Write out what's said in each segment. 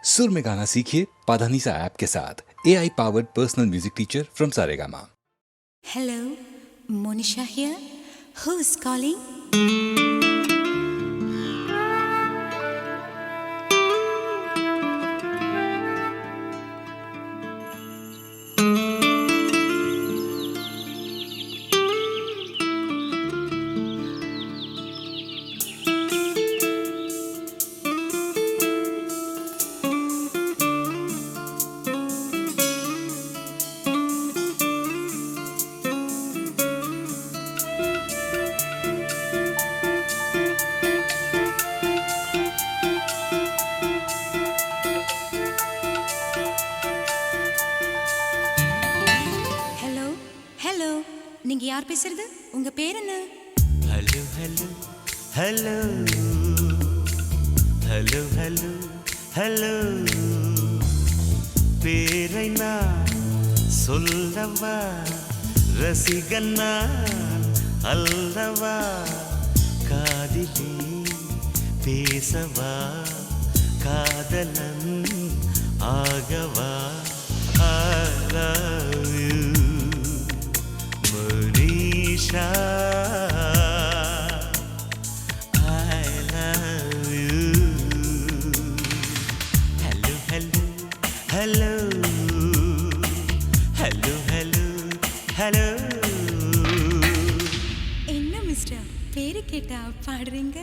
सुर में गाना सीखिए पाधानीसा ऐप के साथ AI powered personal music teacher from Saregama. Hello, Monisha here. Who's calling? நீங்க யார் பேசுறது? உங்க பேர் என்ன? Hello hello hello hello hello hello பேரை நான் சொல்லவா, ரசிகன் நான் அல்லவா, காதிலே பேசவா, காதலன் ஆகவா. I love you Monisha, I love you. Hello, hello, hello, hello, hello, hello. என்ன மிஸ்டர், பேரு கேட்டா பாடுறீங்க?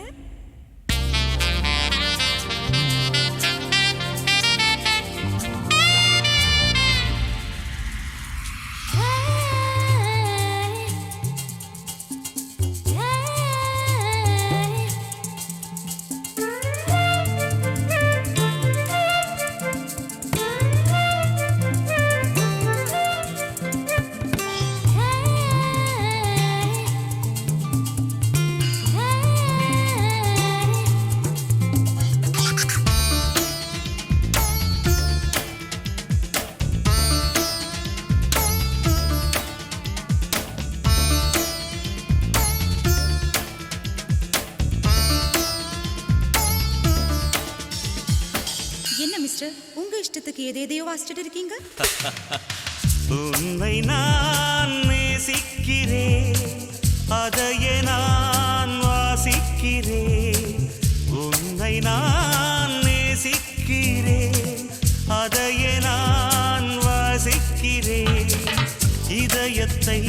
என்ன மிஸ்டர், உங்க இஷ்டத்துக்கு எதையோ வாசிச்சுட்டு இருக்கீங்க? உன்னை நான் நேசிக்கிறேன், அதையே நான் வாசிக்கிறேன். உன்னை நான் நேசிக்கிறேன், அதையே நான் வாசிக்கிறேன். இதயத்தை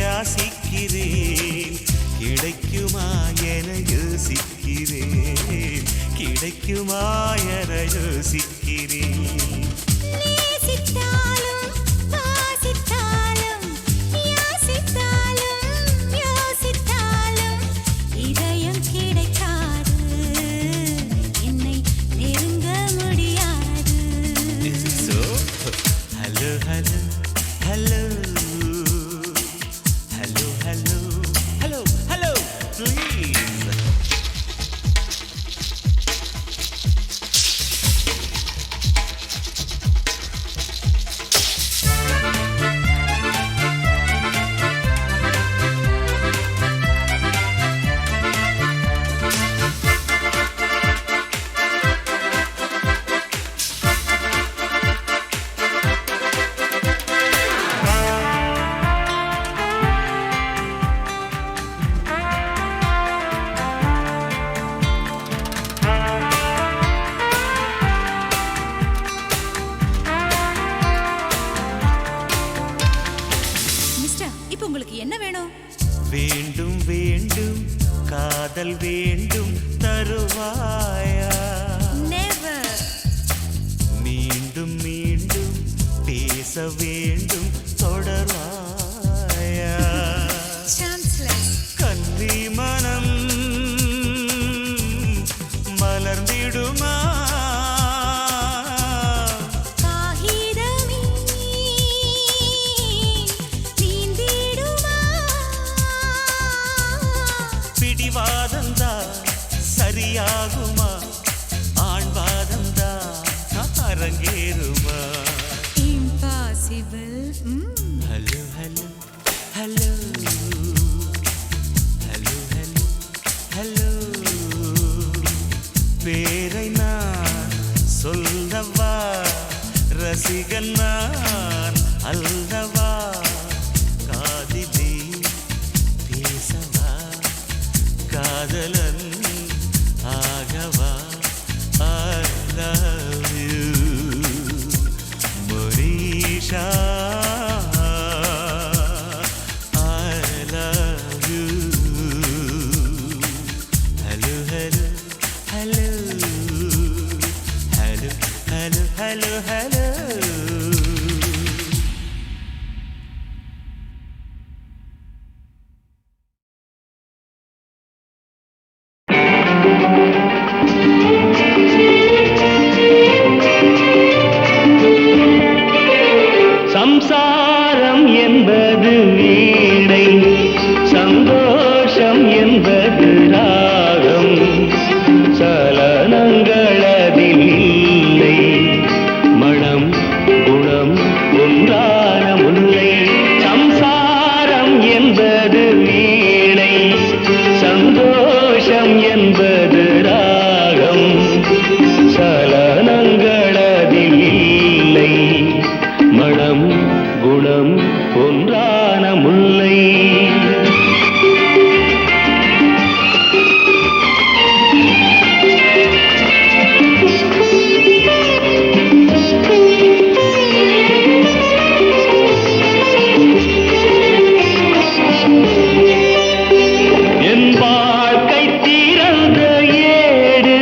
யாசிக்கிறேன், கிடைக்குமா என யோசிக்கிறேன், கிடைக்குமா என யோசிக்கிறேன். என்ன வேணும்? வேண்டும் வேண்டும் காதல் வேண்டும் தருவாயா? நெவர். மீண்டும் மீண்டும் பேச வேண்டும் தொடர்வாயா? சான்ஸ்லெஸ். கன்னி மனம் மலர்ந்திடுமா? சரியாகுமா? ஆண்பாதந்தா அரங்கேறுமா? இம்பாசிபிள். ரசிகன் நான் அல்லவா காதிலே பேசவா காதலன் ஆகவா I love you Monisha I love you Hello hello hello hello hello hello hello சம்சாரம் என்பது வீணை சந்தோஷம் என்பது ராகம் சலனங்களதில் இல்லை மனம் குணம் ஒன்றான முல்லை சம்சாரம் என்பது வீணை சந்தோஷம் என்பது ராகம் சலனங்களதில் இல்லை மனம் குணம் ஒன்றான முல்லை என் வாழ்க்கை திறந்த ஏடு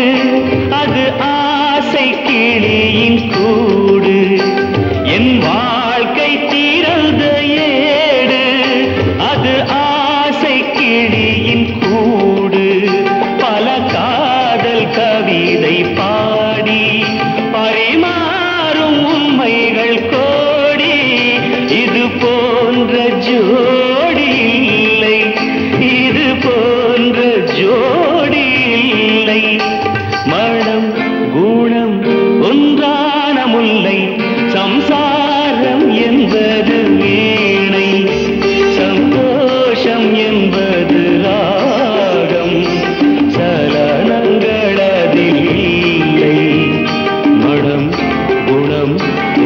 அது ஆசை கிளியின் கூடு என் வாழ்க்கை திறந்த ஏடு அது ஆசை கிளியின் கூடு பல காதல் கவிதை பாடி பரிமாறும் உண்மைகள் கோடி இது போன்ற ஜோடி இல்லை இது போன்ற ஜோடி இல்லை மனம் குணம் ஒன்றான முல்லை சம்சாரம் என்பது வீணை சந்தோஷம் என்பது ராகம் சலனங்களதில் இல்லை மனம் குணம்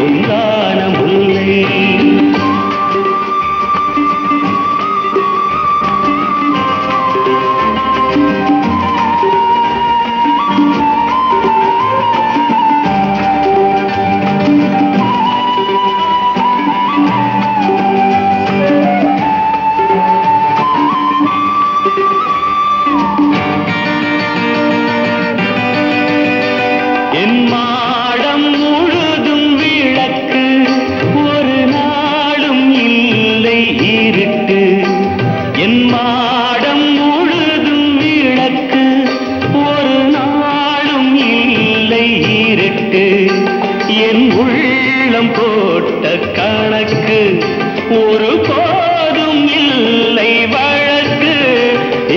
ஒன்றான முல்லை என் மாடம் முழுதும் விளக்கு ஒரு நாளும் இல்லை இருட்டு என் மாடம் முழுதும் விளக்கு ஒரு நாளும் இல்லை இருட்டு என் உள்ளம் போட்ட கணக்கு ஒரு போதும் இல்லை வழக்கு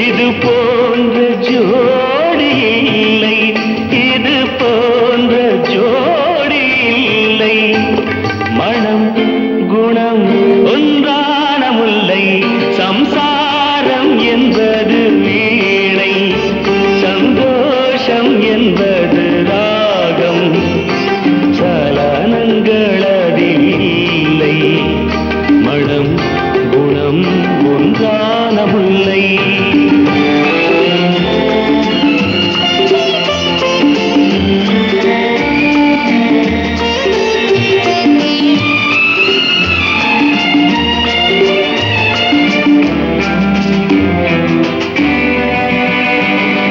இது போன்ற ஜோடி இல்லை இது போன்ற ஜோடி இல்லை மனம் குணம் ஒன்றான முல்லை சம்சாரம் என்பது வீணை சந்தோஷம் என்பது ராகம் சலனங்களதில் இல்லை மனம் குணம் ஒன்றான முல்லை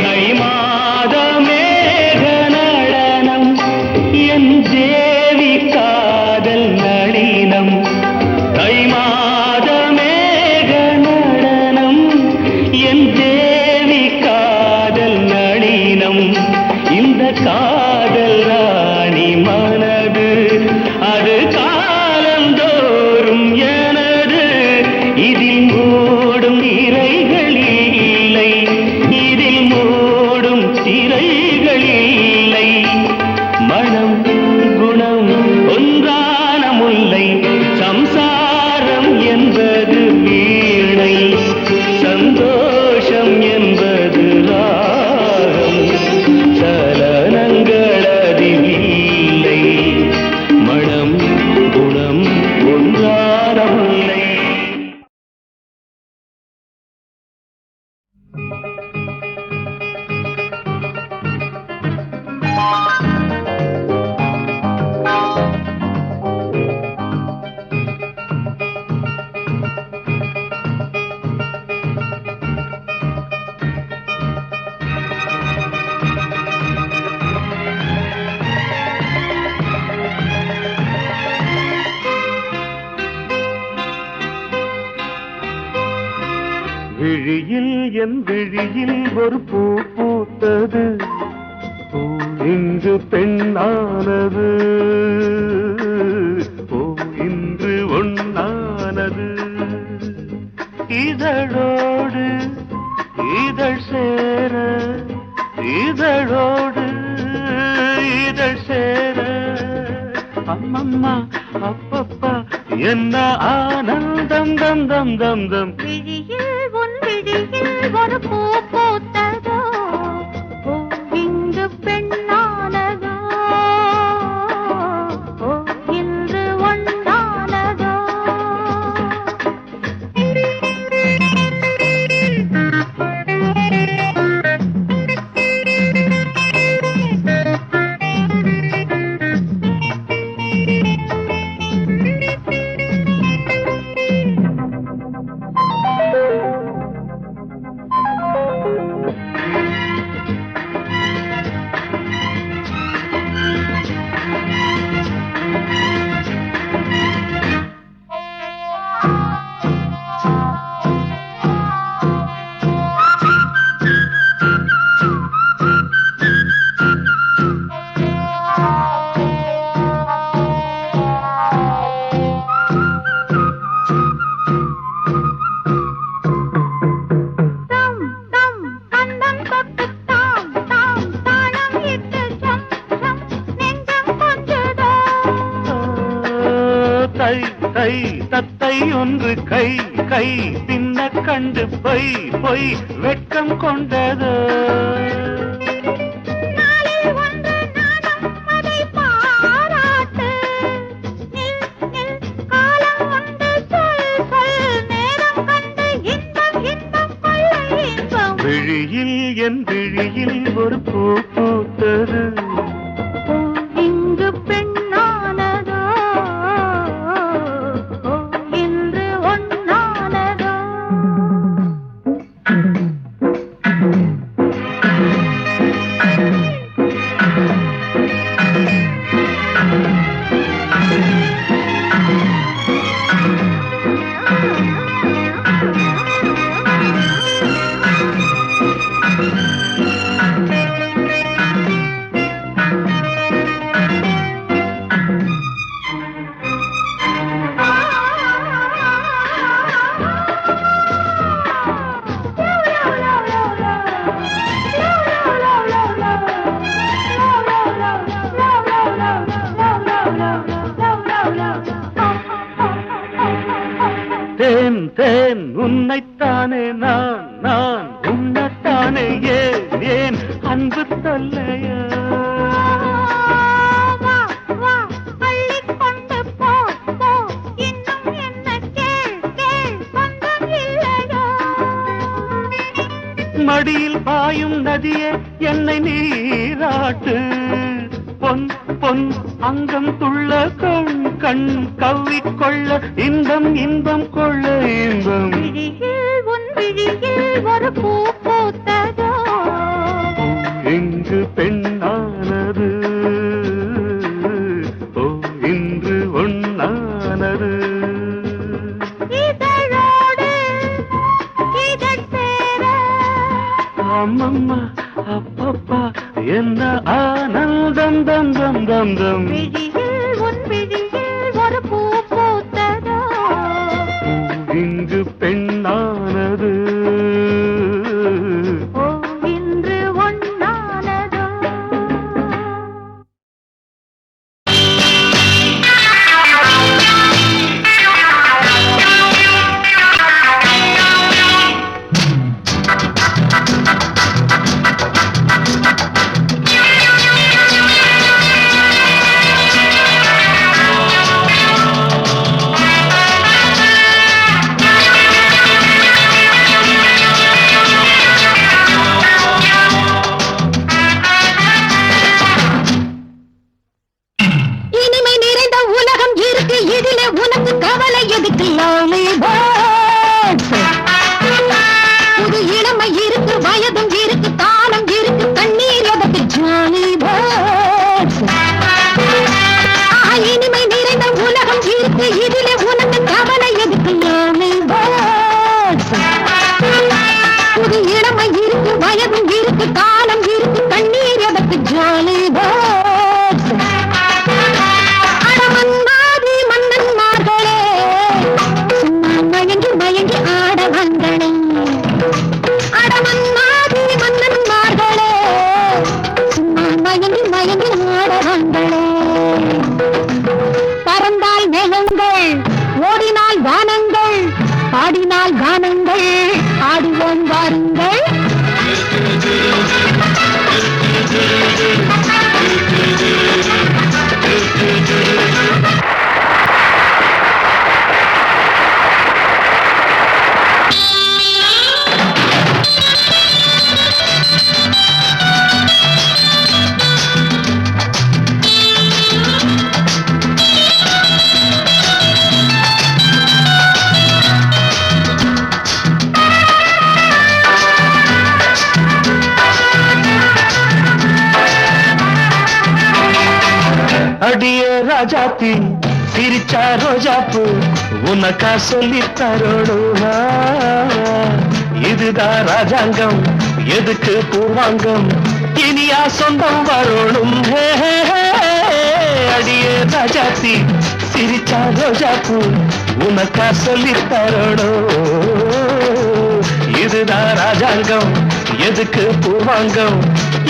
தை மாத மேக நடனம் என் தேவி காதல் நளினம் தை மாத மேக நடனம் என் தேவி காதல் நளினம் இந்த காதல் ராணி மனது அது காலந்தோறும் எனது இதில் மூடும் திரைகள் இல்லை இதில் மூடும் திரைகள் இல்லை மனம் குணம் ஒன்றான முல்லை சம்சாரம் என்பது வீணை சந்தோஷம் என்பது ராகம் சலனங்களதில் இல்லை மனம் என் விழியில் ஒரு பூ பூத்தது, பூ இங்கு பெண்ணானது, பூ இன்று ஒண்ணானது. இதழோடு இதழ் சேர, இதழோடு இதழ் சேர, அம்மம்மா அப்பப்பா என்ன ஆனந்தம் தம் தம் தம் தம். விழியில் உன் விழியில் ஒரு பூ பூத்ததோ, பூ இங்கு பெண்ணானதோ, பூ இன்று ஒண்ணானதோ. தை தத்தை ஒன்று கை கை பின்ன கண்டு பொய் பொய் வெட்கம் கொண்டது. விழியில் என் விழியில் ஒரு பூ பூத்தது, இங்கு பெண்ணானதோ, இன்று ஒண்ணானதோ. தேன் தேன் உன்னைத்தானே நான் நான் உன்னைத்தானே ஏன் ஏன் அன்பு தொல்லையா. மடியில் பாயும் நதியே என்னை நீராட்டு, பொன் பொன் அங்கம் துள்ள கண் கண் கவ்விக்கொள்ள இன்பம் இன்பம் கொள்ள இன்பம். விழியில் உன் விழியில் ஒரு பூ பூத்ததோ, இங்கு பெண்ணானது, ஓ இன்று ஒண்ணானது. இதழோடு இதழ் சேர, அம்மம்மா அப்பப்பா என்ன ஆனந்தம் தம் தம் தம் தம். விழியில் உன் விழியில் ஒரு பூ பூத்ததோ, இங்கு பெண்ணானது, ஓ இன்று ஒண்ணானதோ. இனிமை நிறைந்த உலகம் இருக்கு, இதிலே உனக்கு கவலை எதுக்கு? Lovely birds. புது இளமை இருக்கு, வயதும் இருக்கு, தாளம் இருக்கு, கண்ணீர் எதற்கு? Jolly birds. இனிமை நிறைந்த உலகம் இருக்கு, இதிலே உனக்கு கவலை எதுக்கு? Lovely birds. புது அடிய ராஜாத்தி சிரிச்சா ரோஜாப்பு உனக்கா சொல்லி தரோடுமா இதுதான் ராஜாங்கம் எதுக்கு பூர்வாங்கம் இனியா சொந்தம் வரணும் அடிய ராஜாத்தி சிரிச்சா ரோஜாப்பு உனக்கா சொல்லி தரோடும் இதுதான் ராஜாங்கம் எதுக்கு பூர்வாங்கம்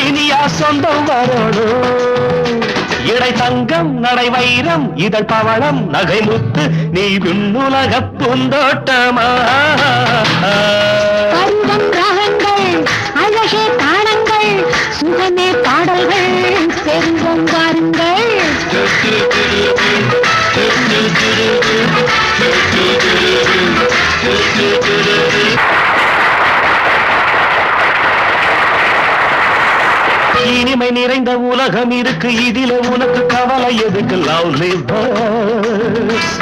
இனியா சொந்தம் வரணும் இடை தங்கம் நடை வைரம் இதழ் பவளம் நகை முத்து நீ விண்ணுலக பூந்தோட்டமா பருவம் ராகங்கள் அழகே தாளங்கள் சுகமே பாடல்கள் பெருவம் வாருங்கள் இனிமை நிறைந்த உலகம் இருக்கு இதில உனக்கு கவலை எதுக்கு லவ்லி பேர்ட்ஸ்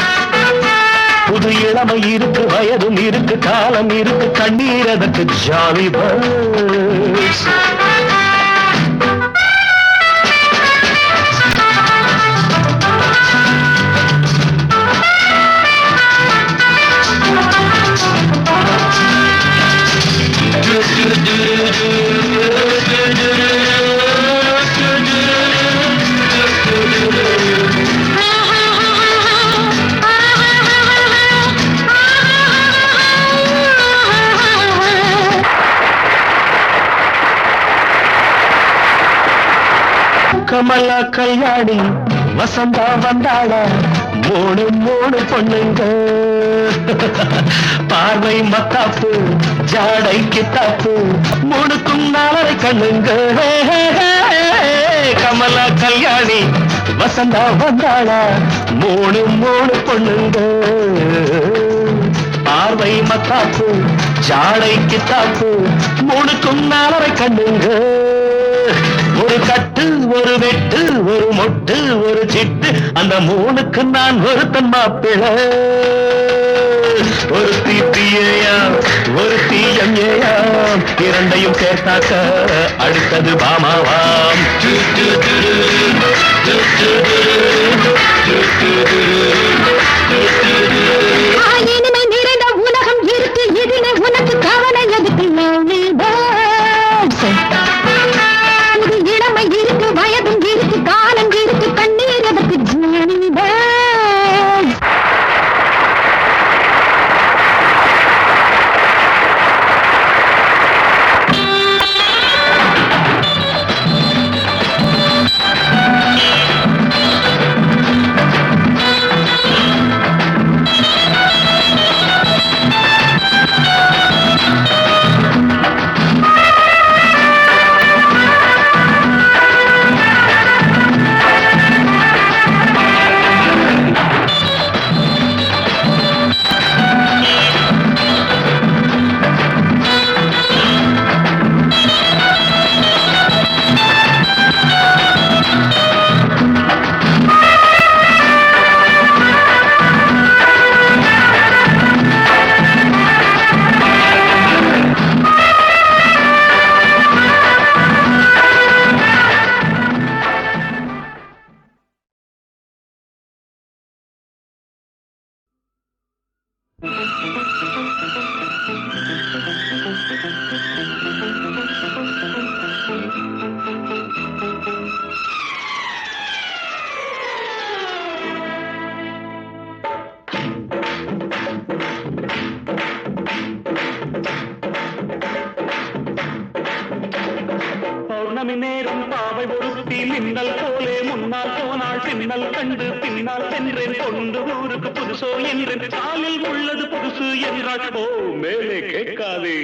புது இளமை இருக்கு வயதும் இருக்கு காலம் இருக்கு கண்ணீர் அதற்கு ஜாலி பேர்ட்ஸ் கமலா கல்யாணி வசந்தா வந்தாளா மூணு மூணு பொண்ணுங்க பார்வை மத்தாப்பு ஜாடை கித்தாப்பு மூணுக்கும் நாலரை கண்ணுங்க கமலா கல்யாணி வசந்தா வந்தாளா மூணு மூணு பொண்ணுங்க பார்வை மத்தாப்பு ஜாடை கித்தாப்பு மூணுக்கும் நாலரை கண்ணுங்க ஒரு கட்டு ஒரு வெட்டு ஒரு மொட்டு ஒரு சிட்டு அந்த மூணுக்கு நான் ஒருத்தன் மாப்பிள்ளை ஒரு தீப்பியா ஒரு தீயஞ்சேயாம் இரண்டையும் சேர்த்தாக்க அடுத்தது பாமாவாம் இனிமை நிறைந்த உலகம் இருக்கு இதிலே உனக்கு கவலை எதுக்கு லவ்லி பேர்ட்ஸ் புது இளமை இருக்கு வயதும் இருக்கு காலம் இருக்கு கண்ணீர் எதற்கு ஜாலி பேர்ட்ஸ் பௌர்ணமி நேரம் பாவை ஒருத்தி மின்னல் போலே முன்னால் போனாள் பின்னல் கண்டு பின்னால் சென்றேன் கொண்டு ஊருக்கு புதுசோ என்றேன் காலில் உள்ளது புதுசு என்றாள் ஓ மேலே கேட்காதே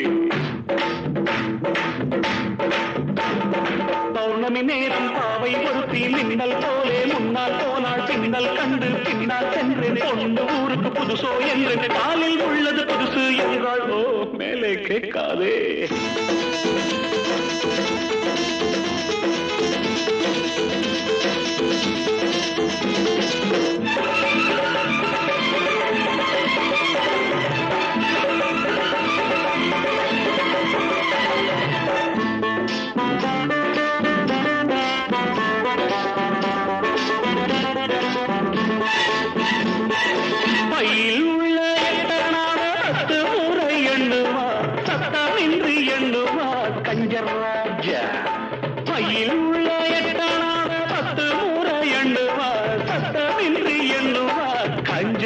பௌர்ணமி நேரம் பாவை ஒருத்தி மின்னல் போலே முன்னால் போனாள் பின்னல் கண்டு பின்னால் சென்றேன் கொண்டு ஊருக்கு புதுசோ என்றேன் காலில் உள்ளது புதுசு என்றாள் ஓ மேலே கேட்காதே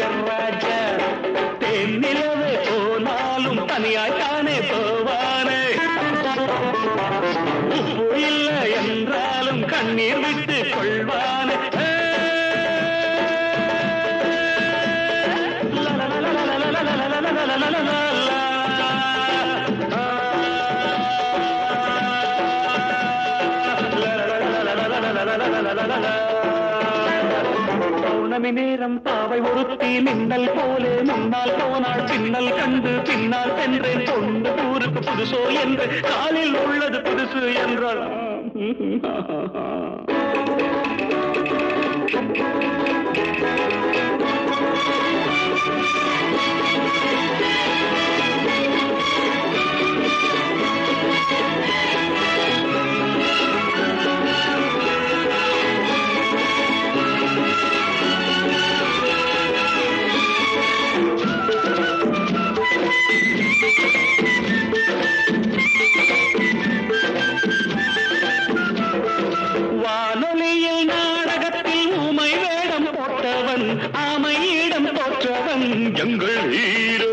கஞ்சர் ராஜா தென்னிலவே போனாலும் தனியாய்த்தானே போவானே உப்பு இல்லை என்றாலும் கண்ணீர் விட்டு கொள்வானே பௌர்ணமி நேரம் பாவை ஒருத்தி மின்னல் போலே முன்னால் போனாள் பின்னல் கண்டு பின்னால் சென்றேன் கொண்டு ஊருக்கு புதுசோ என்று காலில் உள்ளது புதுசு என்றாள் வானொலியில் நாடகத்தில் ஊமை வேடம் போட்டவன் ஆமையிடம் போற்றவன் எங்கள் ஹீரோ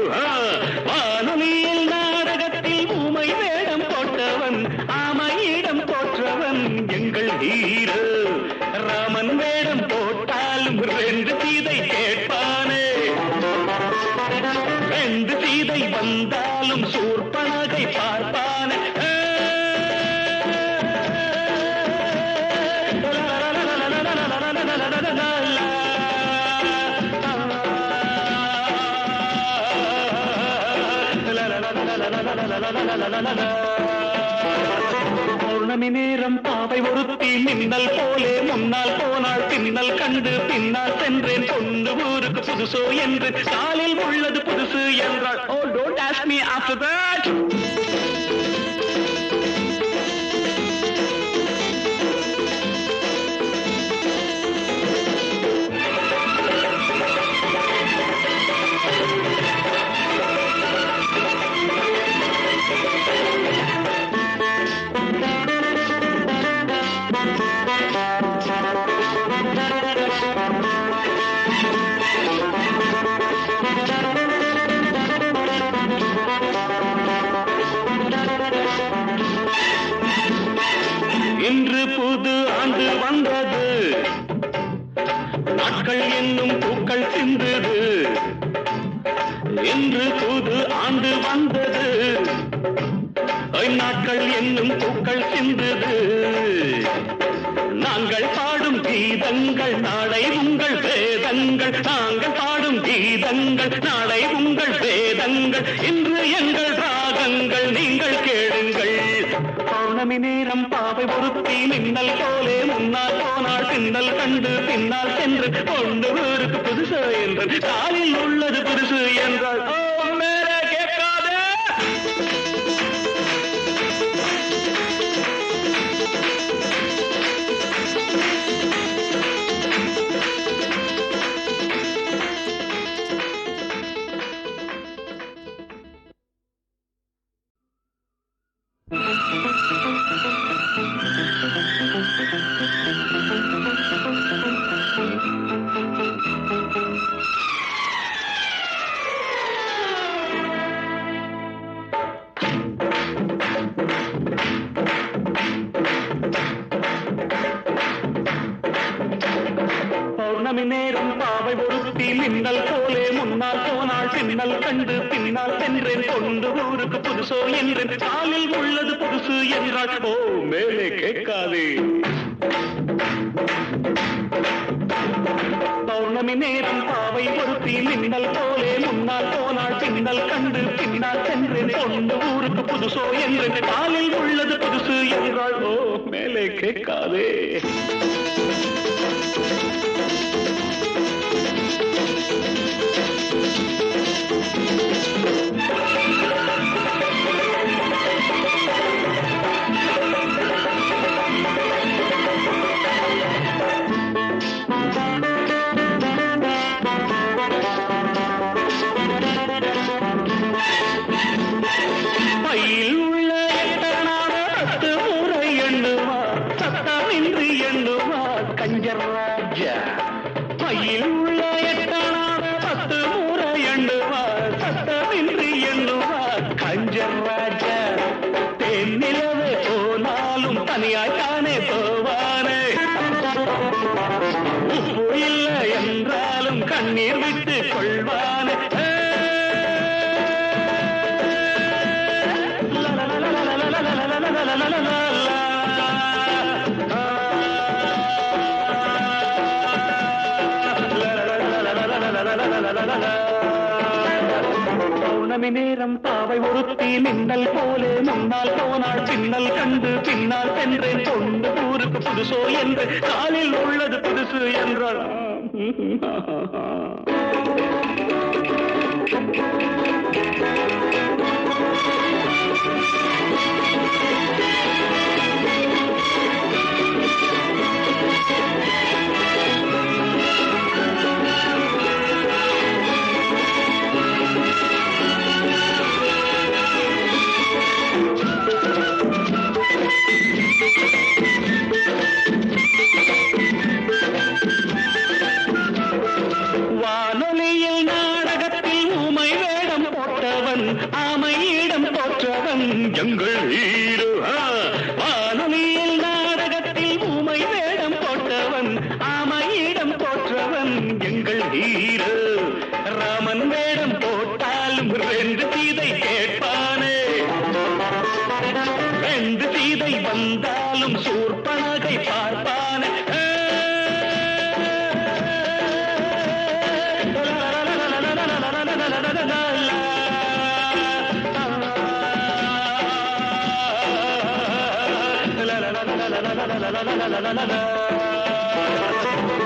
வானொலியில் நாடகத்தில் ஊமை வேடம் போட்டவன் ஆமையிடம் போற்றவன் எங்கள் ஹீரோ ராமன் வேடம் போட்டாலும் ரெண்டு சீதை கேட்பானே ரெண்டு சீதை வந்தாலும் சூர்பனகை பார்ப்பானே பௌர்ணமி நேரம் பாவை ஒருத்தி மின்னல் போலே முன்னால் போனாள் பின்னல் கண்டு பின்னால் சென்றேன் கொண்டு ஊருக்கு புதுசோ என்று காலில் உள்ளது புதுசு என்றாள் ஓ don't ask me after that இன்று புது ஆண்டு வந்தது நாட்கள் என்னும் பூக்கள் சிந்தது இன்று புது ஆண்டு வந்தது நாட்கள் என்னும் பூக்கள் சிந்தது நாங்கள் பாடும் கீதங்கள் நாளை உங்கள் வேதங்கள் நாங்கள் பாடும் கீதங்கள் நாளை உங்கள் வேதங்கள் இன்று எங்கள் ராகங்கள் நீங்கள் கேளுங்கள் பௌர்ணமி நேரம் பாவை ஒருத்தி மின்னல் போலே முன்னால் போனாள் பின்னல் கண்டு பின்னால் சென்று கொண்டு ஊருக்கு புதுசு என்று காலில் உள்ளது புதுசு என்றாள் ஓ மேலே கேட்காதே பௌர்ணமி நேரம் பாவை ஒருத்தி மின்னல் போலே முன்னால் போனாள் பின்னல் கண்டு பின்னால் சென்றேன் கொண்டு ஊருக்கு புதுசோ என்று காலில் உள்ளது புதுசு என்றாள் ஓ மேலே கேட்காதே பௌர்ணமி நேரம் பாவை ஒருத்தி மின்னல் போலே முன்னால் போனாள் பின்னல் கண்டு பின்னால் சென்றேன் கொண்டு ஊருக்கு புதுசோ என்று காலில் உள்ளது புதுசு என்றாள் ஓ மேலே கேட்காதே பையில் உள்ள எட்டனான 10 முறை எண்ணுவார் சத்தமின்றி எண்ணுவார் கஞ்சர் ராஜா பையில் உள்ள எட்டனான 10 கண்ணீர் விட்டு கொள்வான பௌர்ணமி நேரம் பாவை ஒருத்தி மின்னல் போலே முன்னால் போனாள் பின்னல் கண்டு பின்னால் சென்றேன் கொண்டு ஊருக்கு புதுசோ என்று காலில் உள்ளது புதுசு என்றாள் வானொலியில் நாடகத்தில் ஊமை வேடம் போட்டவன் ஆமையிடம் போற்றவன் எங்கள் ஹீரோ வானொலியில் நாடகத்தில் ஊமை வேடம் போட்டவன் ஆமையிடம் போற்றவன் எங்கள் ஹீரோ ராமன் வேடம் போட்டாலும் ரெண்டு சீதை கேட்பானே ரெண்டு சீதை வந்தாலும் சூர்பனகை பார்ப்பானே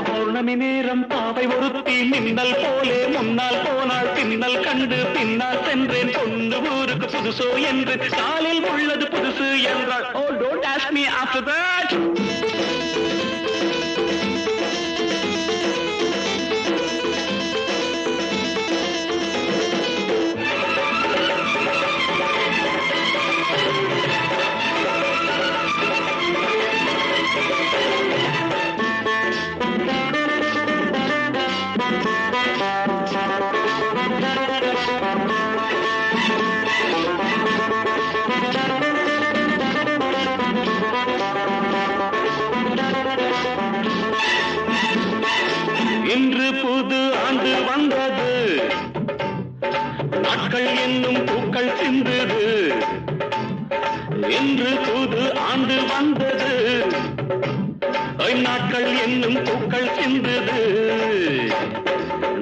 பௌர்ணமி நேரம் பாவை ஒருத்தி மின்னல் போலே முன்னால் போனாள் பின்னல் கண்டு பின்னால் சென்றேன் கொண்டு ஊருக்கு புதுசோ என்று காலில் உள்ளது புதுசு என்றாள் Oh, don't ask me after that. இன்று புது ஆண்டு வந்தது நாட்கள் என்னும் பூக்கள் சிந்தது இன்று புது ஆண்டு வந்தது நாட்கள் என்னும் பூக்கள் சிந்தது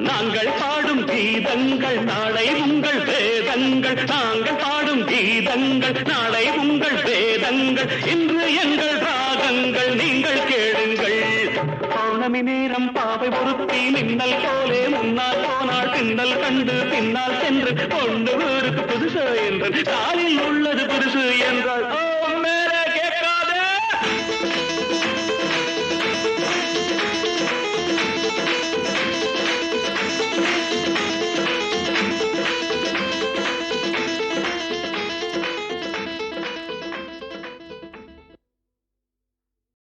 நாங்கள் பாடும் கீதங்கள் நாளை உங்கள் வேதங்கள் நாங்கள் பாடும் கீதங்கள் நாளை உங்கள் வேதங்கள் இன்று எங்கள் ராகங்கள் நீங்கள் கேளுங்கள் பௌர்ணமி நேரம் பாவை ஒருத்தி மின்னல் போலே முன்னால் போனாள் பின்னல் கண்டு பின்னால் சென்று கொண்டு ஊருக்கு புதுசு என்று காலில் உள்ளது புதுசு என்றாள்